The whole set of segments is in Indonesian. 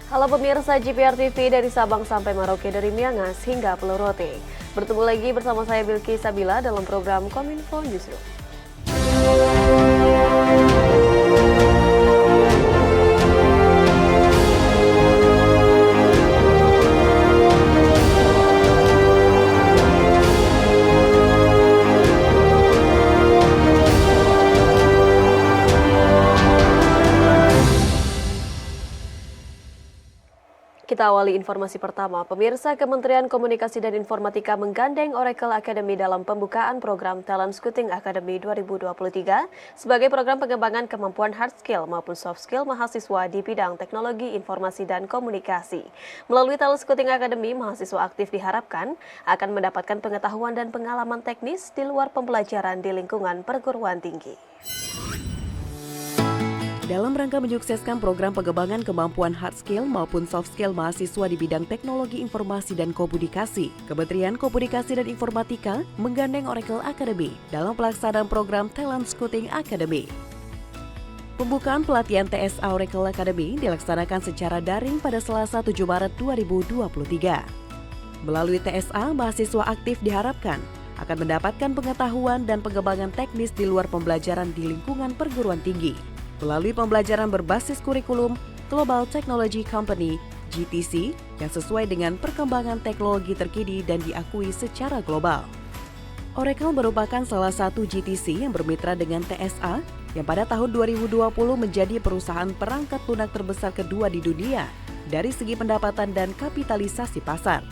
Halo pemirsa GPR TV dari Sabang sampai Merauke, dari Miangas hingga Pulau Rote. Bertemu lagi bersama saya Bilki Sabila dalam program Kominfo Newsroom. Kita awali informasi pertama. Pemirsa, Kementerian Komunikasi dan Informatika menggandeng Oracle Academy dalam pembukaan program Talent Scouting Academy 2023 sebagai program pengembangan kemampuan hard skill maupun soft skill mahasiswa di bidang teknologi informasi dan komunikasi. Melalui Talent Scouting Academy, mahasiswa aktif diharapkan akan mendapatkan pengetahuan dan pengalaman teknis di luar pembelajaran di lingkungan perguruan tinggi. Dalam rangka menyukseskan program pengembangan kemampuan hard skill maupun soft skill mahasiswa di bidang teknologi informasi dan komunikasi, Kementerian Komunikasi dan Informatika menggandeng Oracle Academy dalam pelaksanaan program Talent Scouting Academy. Pembukaan pelatihan TSA Oracle Academy dilaksanakan secara daring pada Selasa 7 Maret 2023. Melalui TSA, mahasiswa aktif diharapkan akan mendapatkan pengetahuan dan pengembangan teknis di luar pembelajaran di lingkungan perguruan tinggi. Melalui pembelajaran berbasis kurikulum Global Technology Company (GTC) yang sesuai dengan perkembangan teknologi terkini dan diakui secara global. Oracle merupakan salah satu GTC yang bermitra dengan TSA yang pada tahun 2020 menjadi perusahaan perangkat lunak terbesar kedua di dunia dari segi pendapatan dan kapitalisasi pasar.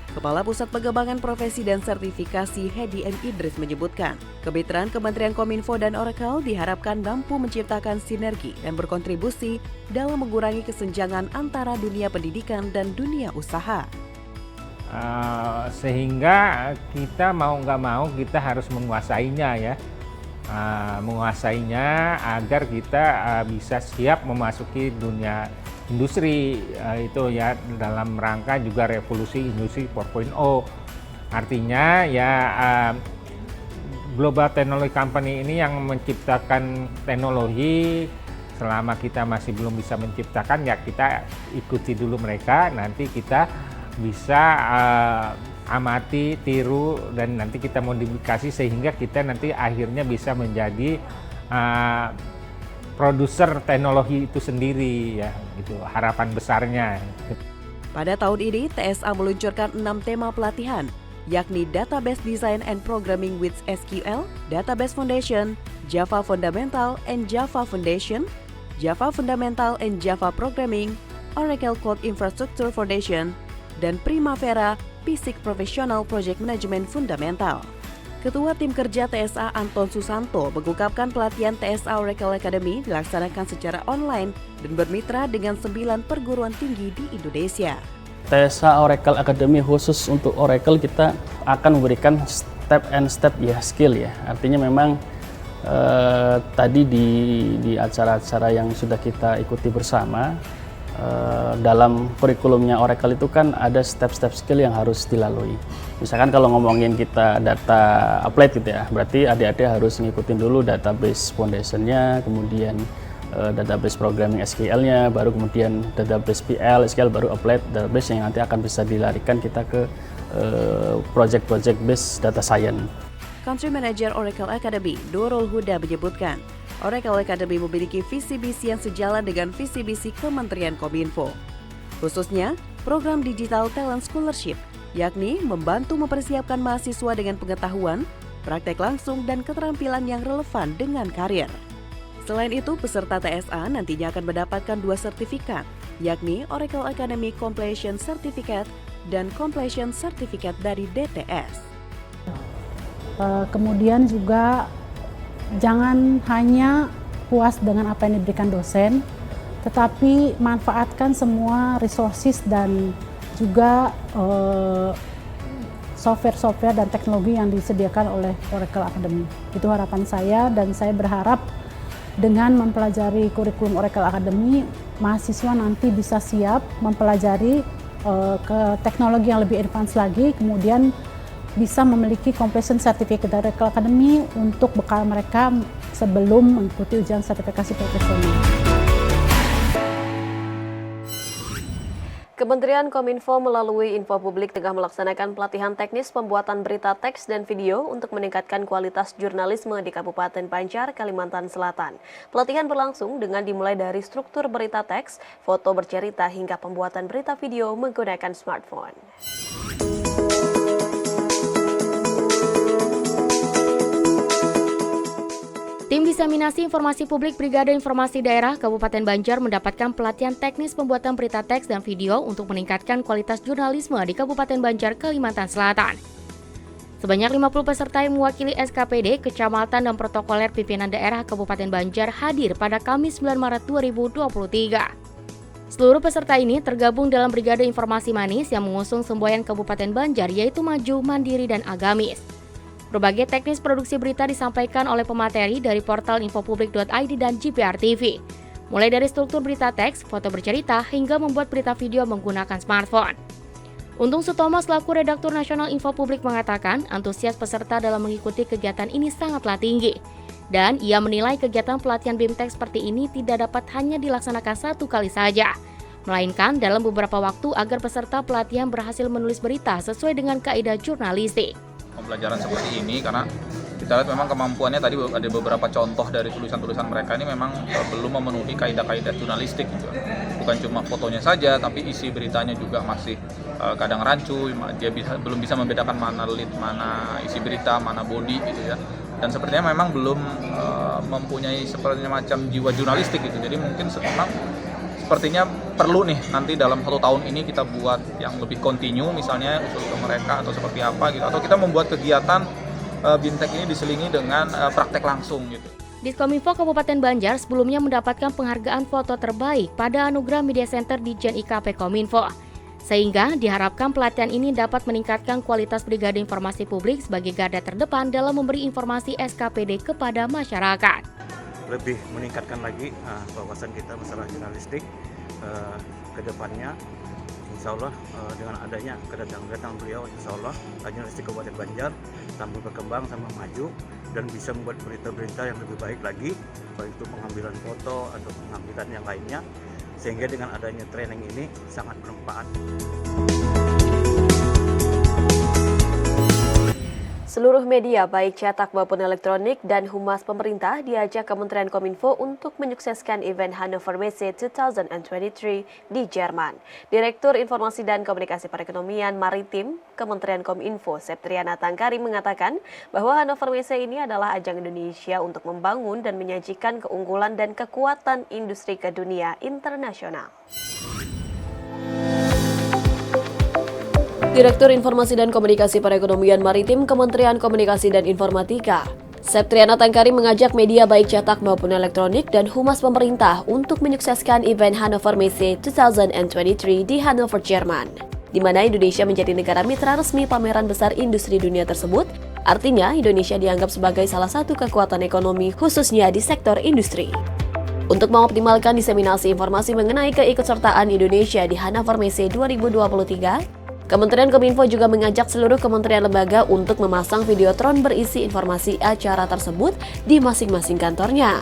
Kepala Pusat Pengembangan Profesi dan Sertifikasi Hedi M. Idris menyebutkan, kemitraan Kementerian Kominfo dan Oracle diharapkan mampu menciptakan sinergi dan berkontribusi dalam mengurangi kesenjangan antara dunia pendidikan dan dunia usaha. Sehingga kita mau nggak mau kita harus menguasainya ya, menguasainya agar kita bisa siap memasuki dunia industri itu ya, dalam rangka juga revolusi industri 4.0. Artinya ya Global Technology Company ini yang menciptakan teknologi. Selama kita masih belum bisa menciptakan ya kita ikuti dulu mereka, nanti kita bisa amati, tiru, dan nanti kita modifikasi sehingga kita nanti akhirnya bisa menjadi produser teknologi itu sendiri ya, gitu harapan besarnya. Pada tahun ini TSA meluncurkan 6 tema pelatihan, yakni Database Design and Programming with SQL, Database Foundation, Java Fundamental and Java Foundation, Java Fundamental and Java Programming, Oracle Cloud Infrastructure Foundation, dan Primavera Basic Professional Project Management Fundamental. Ketua Tim Kerja TSA Anton Susanto mengungkapkan pelatihan TSA Oracle Academy dilaksanakan secara online dan bermitra dengan 9 perguruan tinggi di Indonesia. TSA Oracle Academy khusus untuk Oracle kita akan memberikan step and step ya skill ya. Artinya memang tadi di acara-acara yang sudah kita ikuti bersama, dalam kurikulumnya Oracle itu kan ada step-step skill yang harus dilalui. Misalkan kalau ngomongin kita data applied gitu ya, berarti adik-adik harus ngikutin dulu database foundation-nya, kemudian database programming SQL-nya, baru kemudian database PL, SQL, baru applied database yang nanti akan bisa dilarikan kita ke project-project based data science. Country Manager Oracle Academy, Dorul Huda menyebutkan, Oracle Academy memiliki visi misi yang sejalan dengan visi misi Kementerian Kominfo. Khususnya, program Digital Talent Scholarship, yakni membantu mempersiapkan mahasiswa dengan pengetahuan, praktek langsung, dan keterampilan yang relevan dengan karir. Selain itu, peserta TSA nantinya akan mendapatkan 2 sertifikat, yakni Oracle Academy Completion Certificate dan Completion Certificate dari DTS. Kemudian juga jangan hanya puas dengan apa yang diberikan dosen, tetapi manfaatkan semua resources dan juga software-software dan teknologi yang disediakan oleh Oracle Academy. Itu harapan saya, dan saya berharap dengan mempelajari kurikulum Oracle Academy, mahasiswa nanti bisa siap mempelajari ke teknologi yang lebih advance lagi, kemudian bisa memiliki completion certificate dari Oracle Academy untuk bekal mereka sebelum mengikuti ujian sertifikasi profesional. Kementerian Kominfo melalui Info Publik tengah melaksanakan pelatihan teknis pembuatan berita teks dan video untuk meningkatkan kualitas jurnalisme di Kabupaten Banjar, Kalimantan Selatan. Pelatihan berlangsung dengan dimulai dari struktur berita teks, foto bercerita hingga pembuatan berita video menggunakan smartphone. Tim Diseminasi Informasi Publik Brigade Informasi Daerah Kabupaten Banjar mendapatkan pelatihan teknis pembuatan berita teks dan video untuk meningkatkan kualitas jurnalisme di Kabupaten Banjar, Kalimantan Selatan. Sebanyak 50 peserta yang mewakili SKPD, Kecamatan dan Protokoler Pimpinan Daerah Kabupaten Banjar hadir pada Kamis 9 Maret 2023. Seluruh peserta ini tergabung dalam Brigade Informasi Manis yang mengusung semboyan Kabupaten Banjar yaitu Maju, Mandiri, dan Agamis. Berbagai teknis produksi berita disampaikan oleh pemateri dari portal infopublik.id dan GPR TV. Mulai dari struktur berita teks, foto bercerita, hingga membuat berita video menggunakan smartphone. Untung Sutomo selaku Redaktur Nasional Info Publik mengatakan antusias peserta dalam mengikuti kegiatan ini sangatlah tinggi. Dan ia menilai kegiatan pelatihan BIMTEK seperti ini tidak dapat hanya dilaksanakan satu kali saja, melainkan dalam beberapa waktu agar peserta pelatihan berhasil menulis berita sesuai dengan kaidah jurnalistik. Pembelajaran seperti ini karena kita lihat memang kemampuannya tadi ada beberapa contoh dari tulisan-tulisan mereka ini memang belum memenuhi kaidah-kaidah jurnalistik gitu. Bukan cuma fotonya saja tapi isi beritanya juga masih kadang rancu, dia belum bisa membedakan mana lead, mana isi berita, mana body gitu ya. Dan sepertinya memang belum mempunyai sepertinya macam jiwa jurnalistik gitu. Jadi mungkin memang sepertinya perlu nih nanti dalam 1 tahun ini kita buat yang lebih kontinu misalnya usul ke mereka atau seperti apa gitu, atau kita membuat kegiatan BIMTEK ini diselingi dengan praktek langsung gitu. Diskominfo Kabupaten Banjar sebelumnya mendapatkan penghargaan foto terbaik pada Anugerah Media Center di Jen IKP Kominfo. Sehingga diharapkan pelatihan ini dapat meningkatkan kualitas Brigade Informasi Publik sebagai garda terdepan dalam memberi informasi SKPD kepada masyarakat. Lebih meningkatkan lagi wawasan kita masalah jurnalistik ke depannya. Insya Allah dengan adanya kedatangan beliau, insya Allah jurnalistik Kabupaten Banjar tambah berkembang sama maju dan bisa membuat berita-berita yang lebih baik lagi, baik itu pengambilan foto atau pengambilan yang lainnya, sehingga dengan adanya training ini sangat bermanfaat. Seluruh media baik cetak maupun elektronik dan humas pemerintah diajak Kementerian Kominfo untuk menyukseskan event Hannover Messe 2023 di Jerman. Direktur Informasi dan Komunikasi Perekonomian Maritim Kementerian Kominfo Septriana Tangkari mengatakan bahwa Hannover Messe ini adalah ajang Indonesia untuk membangun dan menyajikan keunggulan dan kekuatan industri ke dunia internasional. Direktur Informasi dan Komunikasi Perekonomian Maritim Kementerian Komunikasi dan Informatika, Septriana Tangkari mengajak media baik cetak maupun elektronik dan humas pemerintah untuk menyukseskan event Hannover Messe 2023 di Hannover, Jerman, di mana Indonesia menjadi negara mitra resmi pameran besar industri dunia tersebut. Artinya, Indonesia dianggap sebagai salah satu kekuatan ekonomi khususnya di sektor industri. Untuk mengoptimalkan diseminasi informasi mengenai keikutsertaan Indonesia di Hannover Messe 2023, Kementerian Kominfo juga mengajak seluruh kementerian lembaga untuk memasang videotron berisi informasi acara tersebut di masing-masing kantornya.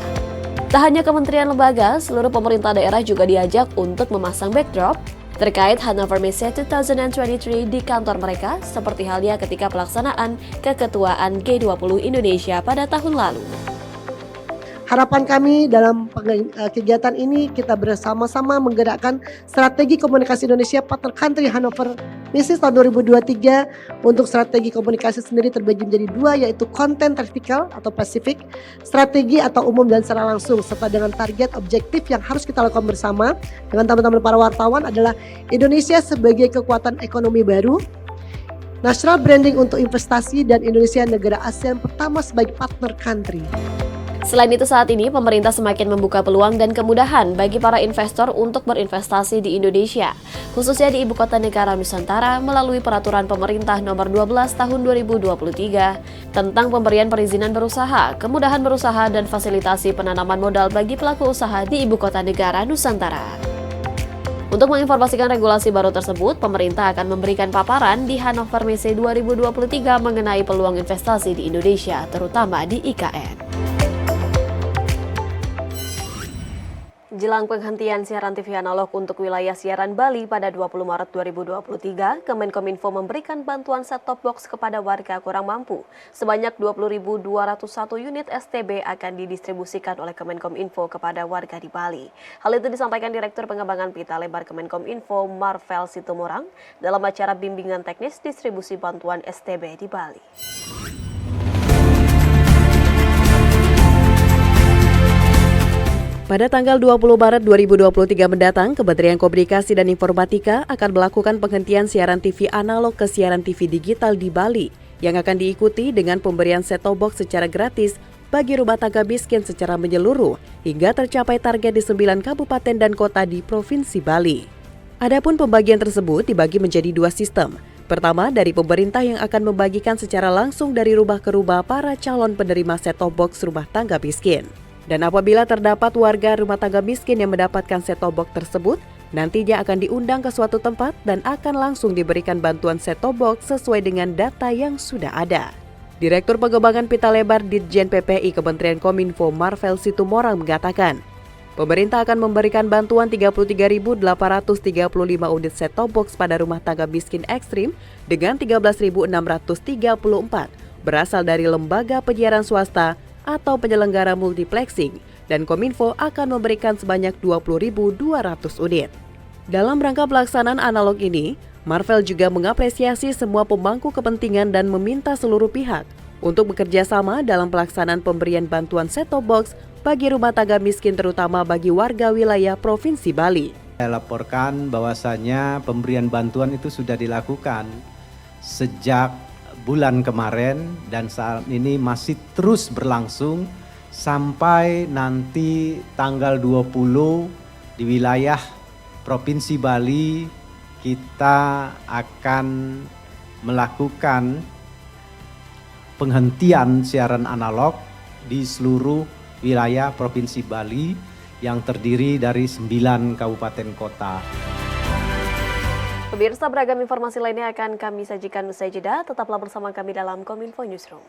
Tak hanya kementerian lembaga, seluruh pemerintah daerah juga diajak untuk memasang backdrop terkait Hannover Messe 2023 di kantor mereka, seperti halnya ketika pelaksanaan keketuaan G20 Indonesia pada tahun lalu. Harapan kami dalam kegiatan ini kita bersama-sama menggerakkan strategi komunikasi Indonesia Partner Country Hannover Messe tahun 2023. Untuk strategi komunikasi sendiri terbagi menjadi 2, yaitu konten vertikal atau Pasifik, strategi atau umum dan secara langsung, serta dengan target objektif yang harus kita lakukan bersama dengan teman-teman para wartawan adalah Indonesia sebagai kekuatan ekonomi baru, national branding untuk investasi, dan Indonesia negara ASEAN pertama sebagai partner country. Selain itu, saat ini pemerintah semakin membuka peluang dan kemudahan bagi para investor untuk berinvestasi di Indonesia, khususnya di Ibu Kota Negara Nusantara melalui Peraturan Pemerintah Nomor 12 Tahun 2023 tentang pemberian perizinan berusaha, kemudahan berusaha, dan fasilitasi penanaman modal bagi pelaku usaha di Ibu Kota Negara Nusantara. Untuk menginformasikan regulasi baru tersebut, pemerintah akan memberikan paparan di Hannover Messe 2023 mengenai peluang investasi di Indonesia, terutama di IKN. Jelang penghentian siaran TV analog untuk wilayah siaran Bali pada 20 Maret 2023, Kemenkominfo memberikan bantuan set-top box kepada warga kurang mampu. Sebanyak 20.201 unit STB akan didistribusikan oleh Kemenkominfo kepada warga di Bali. Hal itu disampaikan Direktur Pengembangan Pita Lebar Kemenkominfo Marvel Situmorang dalam acara bimbingan teknis distribusi bantuan STB di Bali. Pada tanggal 20 Maret 2023 mendatang, Kementerian Komunikasi dan Informatika akan melakukan penghentian siaran TV analog ke siaran TV digital di Bali yang akan diikuti dengan pemberian set-top box secara gratis bagi rumah tangga miskin secara menyeluruh hingga tercapai target di 9 kabupaten dan kota di Provinsi Bali. Adapun pembagian tersebut dibagi menjadi 2 sistem. Pertama, dari pemerintah yang akan membagikan secara langsung dari rumah ke rumah para calon penerima set-top box rumah tangga miskin. Dan apabila terdapat warga rumah tangga miskin yang mendapatkan set-top box tersebut, nantinya akan diundang ke suatu tempat dan akan langsung diberikan bantuan set-top box sesuai dengan data yang sudah ada. Direktur Pengembangan Pita Lebar Ditjen PPI Kementerian Kominfo Marvel Situmorang mengatakan, pemerintah akan memberikan bantuan 33.835 unit set-top box pada rumah tangga miskin ekstrim dengan 13.634 berasal dari lembaga penyiaran swasta atau penyelenggara multiplexing, dan Kominfo akan memberikan sebanyak 20.200 unit. Dalam rangka pelaksanaan analog ini, Marvel juga mengapresiasi semua pemangku kepentingan dan meminta seluruh pihak untuk bekerja sama dalam pelaksanaan pemberian bantuan set-top box bagi rumah tangga miskin terutama bagi warga wilayah Provinsi Bali. Saya laporkan bahwasanya pemberian bantuan itu sudah dilakukan sejak bulan kemarin dan saat ini masih terus berlangsung sampai nanti tanggal 20 di wilayah Provinsi Bali kita akan melakukan penghentian siaran analog di seluruh wilayah Provinsi Bali yang terdiri dari 9 kabupaten kota. Pemirsa, beragam informasi lainnya akan kami sajikan usai jeda. Tetaplah bersama kami dalam Kominfo Newsroom.